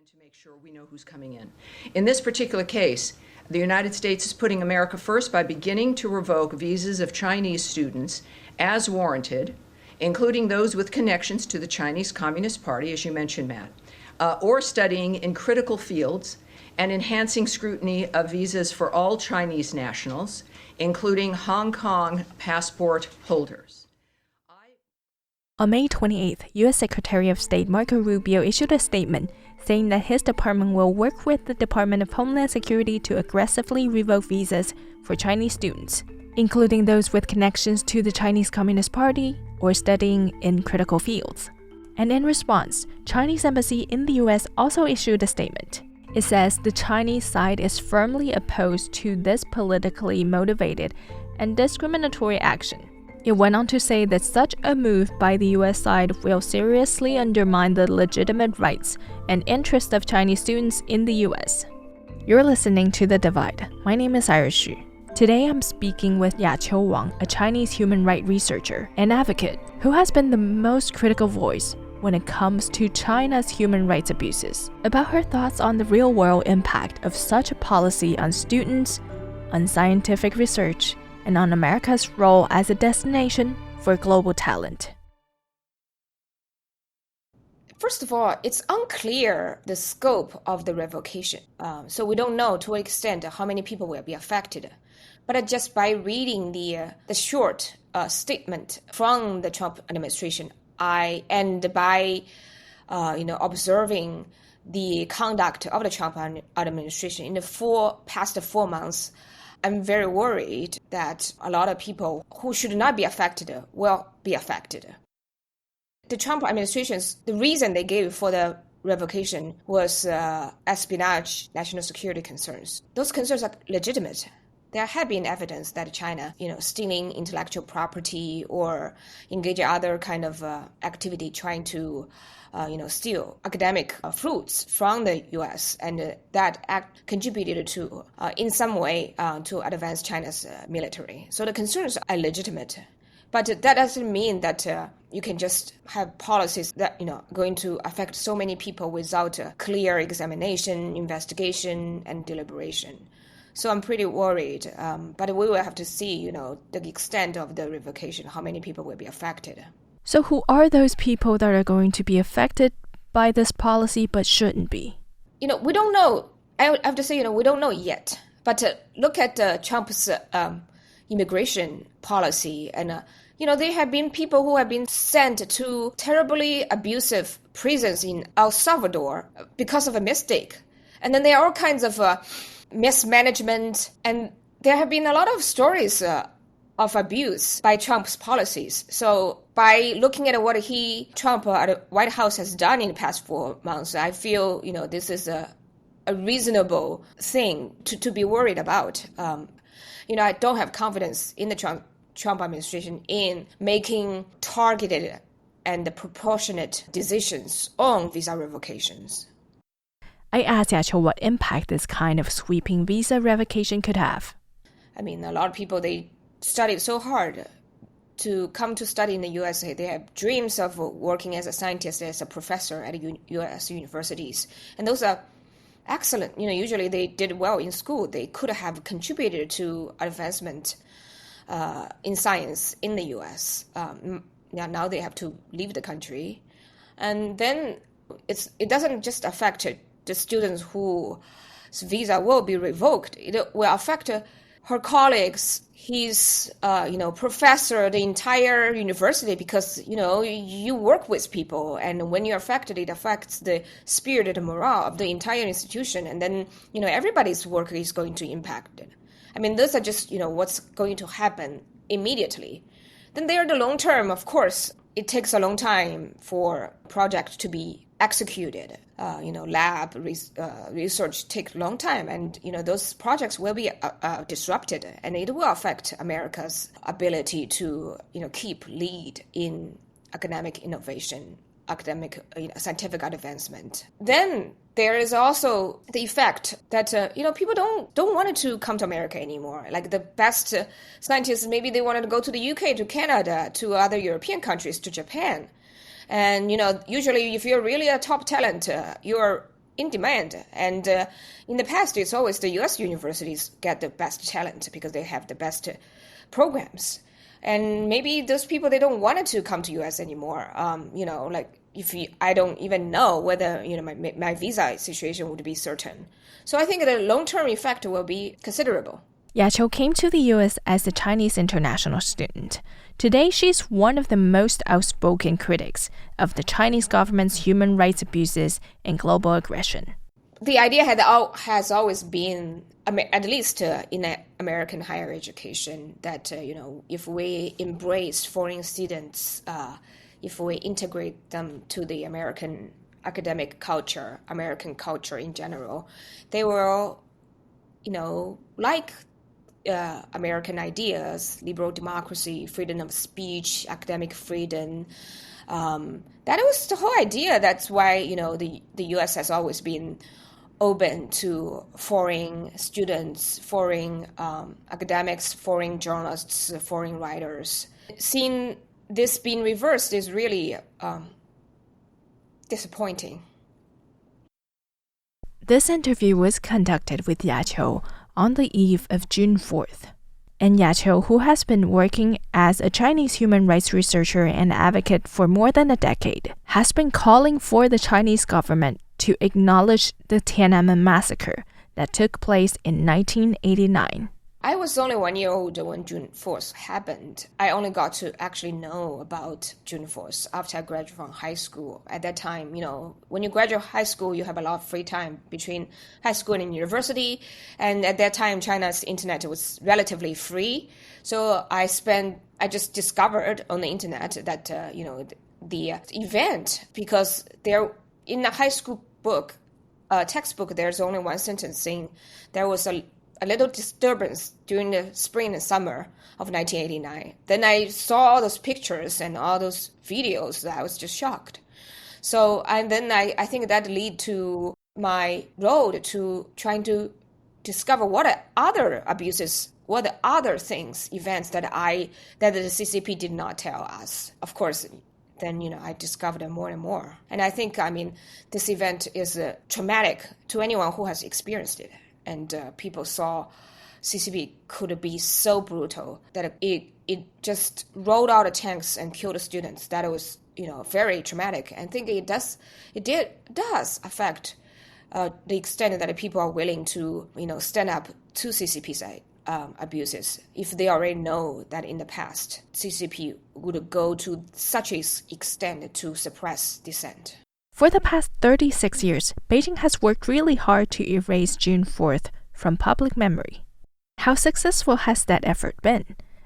To make sure we know who's coming in. In this particular case, the United States is putting America first by beginning to revoke visas of Chinese students as warranted, including those with connections to the Chinese Communist Party, as you mentioned, Matt, or studying in critical fields, and enhancing scrutiny of visas for all Chinese nationals, including Hong Kong passport holders. On May 28th, U.S. Secretary of State Marco Rubio issued a statement saying that his department will work with the Department of Homeland Security to aggressively revoke visas for Chinese students, including those with connections to the Chinese Communist Party or studying in critical fields. And in response, Chinese embassy in the U.S. also issued a statement. It says the Chinese side is firmly opposed to this politically motivated and discriminatory action. It went on to say that such a move by the U.S. side will seriously undermine the legitimate rights and interests of Chinese students in the U.S. You're listening to The Divide. My name is Erasure. Today I'm speaking with Yaqiu Wang, a Chinese human rights researcher and advocate who has been the most critical voice when it comes to China's human rights abuses, about her thoughts on the real-world impact of such a policy on students, on scientific research, and on America's role as a destination for global talent. First of all, it's unclear the scope of the revocation. So we don't know to what extent how many people will be affected. But just by reading the short statement from the Trump administration, and by observing the conduct of the Trump administration in the past 4 months, I'm very worried that a lot of people who should not be affected will be affected. The Trump administration's, the reason they gave for the revocation was espionage, national security concerns. Those concerns are legitimate. There have been evidence that China, stealing intellectual property or engage in other kind of activity trying to, steal academic fruits from the U.S. and that act contributed to, in some way, to advance China's military. So the concerns are legitimate, but that doesn't mean that you can just have policies that going to affect so many people without a clear examination, investigation, and deliberation. So I'm pretty worried, but we will have to see, the extent of the revocation, how many people will be affected. So who are those people that are going to be affected by this policy but shouldn't be? We don't know. I have to say, we don't know yet. But look at Trump's immigration policy. And, there have been people who have been sent to terribly abusive prisons in El Salvador because of a mistake. And then there are all kinds of mismanagement. And there have been a lot of stories of abuse by Trump's policies. So by looking at what Trump at the White House has done in the past 4 months, I feel, this is a reasonable thing to be worried about. I don't have confidence in the Trump administration in making targeted and proportionate decisions on visa revocations. I asked Yaqiu what impact this kind of sweeping visa revocation could have. A lot of people, they studied so hard to come to study in the USA. They have dreams of working as a scientist, as a professor at U.S. universities. And those are excellent. Usually they did well in school. They could have contributed to advancement in science in the U.S. Now they have to leave the country. And then it doesn't just affect the students whose visa will be revoked. It will affect her colleagues, his, professor, the entire university, because, you work with people. And when you're affected, it affects the spirit and morale of the entire institution. And then, everybody's work is going to impact it. Those are just, what's going to happen immediately. Then there are the long term, of course. It takes a long time for a project to be executed. Lab research takes a long time, and those projects will be disrupted, and it will affect America's ability to keep lead in academic innovation, academic scientific advancement. Then there is also the effect that people don't want to come to America anymore. Like the best scientists, maybe they wanted to go to the UK, to Canada, to other European countries, to Japan. And, usually if you're really a top talent, you're in demand. And in the past, it's always the U.S. universities get the best talent because they have the best programs. And maybe those people, they don't want to come to U.S. anymore. I don't even know whether my visa situation would be certain. So I think the long-term effect will be considerable. Yaqiu came to the U.S. as a Chinese international student. Today, she's one of the most outspoken critics of the Chinese government's human rights abuses and global aggression. The idea has always been, at least in American higher education, that if we embrace foreign students, if we integrate them to the American academic culture, American culture in general, they will, like American ideas, liberal democracy, freedom of speech, academic freedom. That was the whole idea. That's why the U.S. has always been open to foreign students, foreign academics, foreign journalists, foreign writers. Seeing this being reversed is really disappointing. This interview was conducted with Yaqiu on the eve of June 4th. And Yaqiu, who has been working as a Chinese human rights researcher and advocate for more than a decade, has been calling for the Chinese government to acknowledge the Tiananmen Massacre that took place in 1989. I was only 1 year old when June 4th happened. I only got to actually know about June 4th after I graduated from high school. At that time, when you graduate high school, you have a lot of free time between high school and university. And at that time, China's internet was relatively free. So I just discovered on the internet that, the event, because there in the high school book, textbook, there's only one sentence saying there was a little disturbance during the spring and summer of 1989. Then I saw all those pictures and all those videos that I was just shocked. So, and then I think that led to my road to trying to discover what are other abuses, what are other events that the CCP did not tell us. Of course, then, I discovered more and more. And I think, this event is traumatic to anyone who has experienced it. And people saw CCP could be so brutal that it just rolled out of tanks and killed the students. That it was, very traumatic. And I think it does affect the extent that people are willing to, stand up to CCP's abuses if they already know that in the past CCP would go to such an extent to suppress dissent. For the past 36 years, Beijing has worked really hard to erase June 4th from public memory. How successful has that effort been,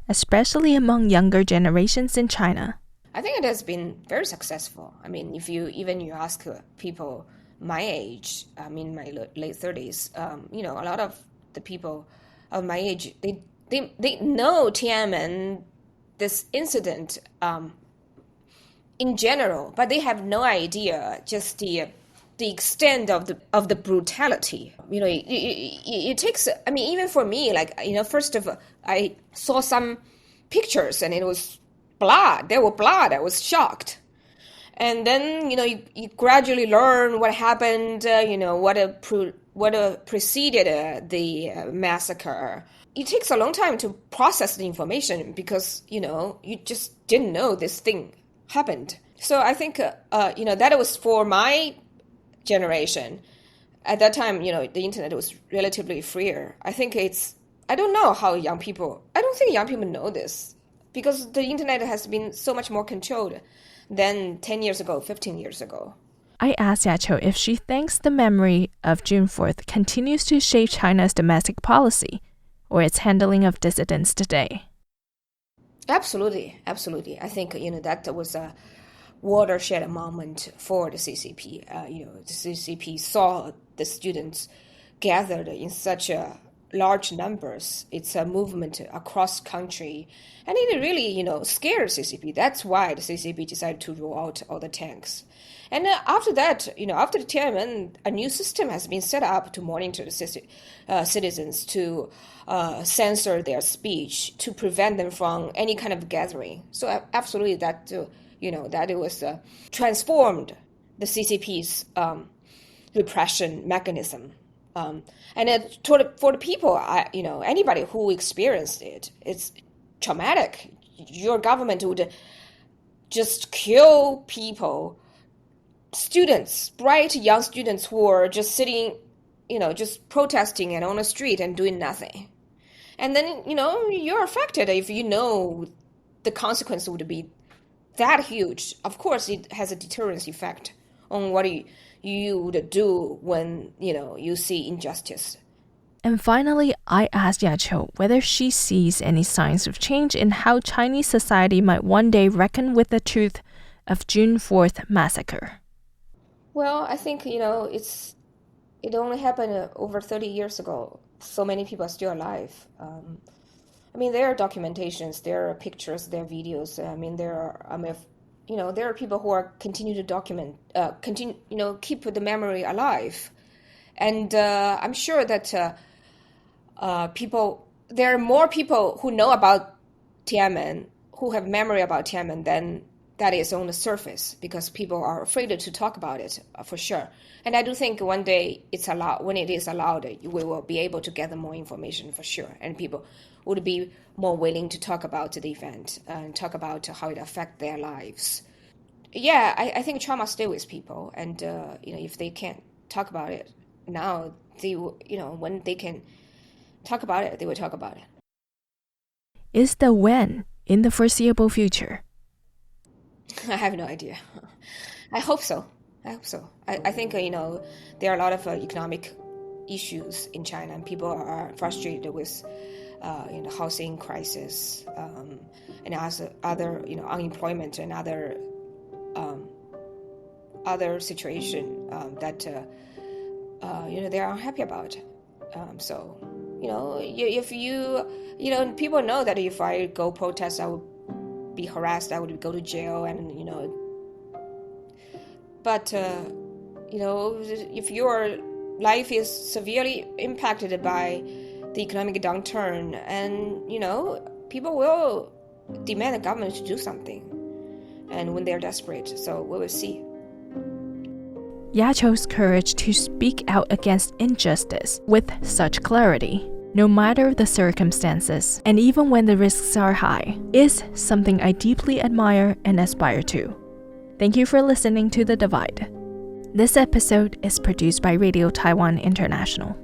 especially among younger generations in China? I think it has been very successful. If you ask people my age, my late 30s, a lot of the people of my age, they know Tiananmen, this incident, in general, but they have no idea just the extent of the brutality. It takes. Even for me, first of all, I saw some pictures and it was blood. There were blood. I was shocked, and then you gradually learn what happened. What preceded the massacre. It takes a long time to process the information because you just didn't know this thing happened. So I think, that was for my generation. At that time, the internet was relatively freer. I don't know how I don't think young people know this because the internet has been so much more controlled than 10 years ago, 15 years ago. I asked Yaqiu if she thinks the memory of June 4th continues to shape China's domestic policy or its handling of dissidents today. Absolutely. I think, that was a watershed moment for the CCP. The CCP saw the students gathered in such large numbers. It's a movement across country. And it really, scared CCP. That's why the CCP decided to roll out all the tanks. And after that, after the Tiananmen, a new system has been set up to monitor the citizens, to censor their speech, to prevent them from any kind of gathering. So absolutely that, that it was transformed the CCP's repression mechanism. And for the people, anybody who experienced it, it's traumatic. Your government would just kill people, students, bright young students who are just sitting, just protesting and on the street and doing nothing. And then, you're affected if you know the consequence would be that huge. Of course, it has a deterrence effect on what you would do when, you see injustice. And finally, I asked Yaqiu whether she sees any signs of change in how Chinese society might one day reckon with the truth of June 4th massacre. Well, I think, it only happened over 30 years ago. So many people are still alive. There are documentations, there are pictures, there are videos. There are people who are continue to document, keep the memory alive. And I'm sure that there are more people who know about Tiananmen, who have memory about Tiananmen than that is on the surface, because people are afraid to talk about it, for sure. And I do think one day when it is allowed, we will be able to gather more information for sure. And people would be more willing to talk about the event and talk about how it affects their lives. Yeah, I think trauma stays with people. And, if they can't talk about it now, they will, when they can talk about it, they will talk about it. Is the when in the foreseeable future? I have no idea. I hope so. I think, there are a lot of economic issues in China, and people are frustrated with, housing crisis, and also other, unemployment and other situation that, they are unhappy about. If people know that if I go protest, I would be harassed, I would go to jail, and but if your life is severely impacted by the economic downturn, and people will demand the government to do something, and when they're desperate. So we will see. Yaqiu's courage to speak out against injustice with such clarity, no matter the circumstances, and even when the risks are high, is something I deeply admire and aspire to. Thank you for listening to The Divide. This episode is produced by Radio Taiwan International.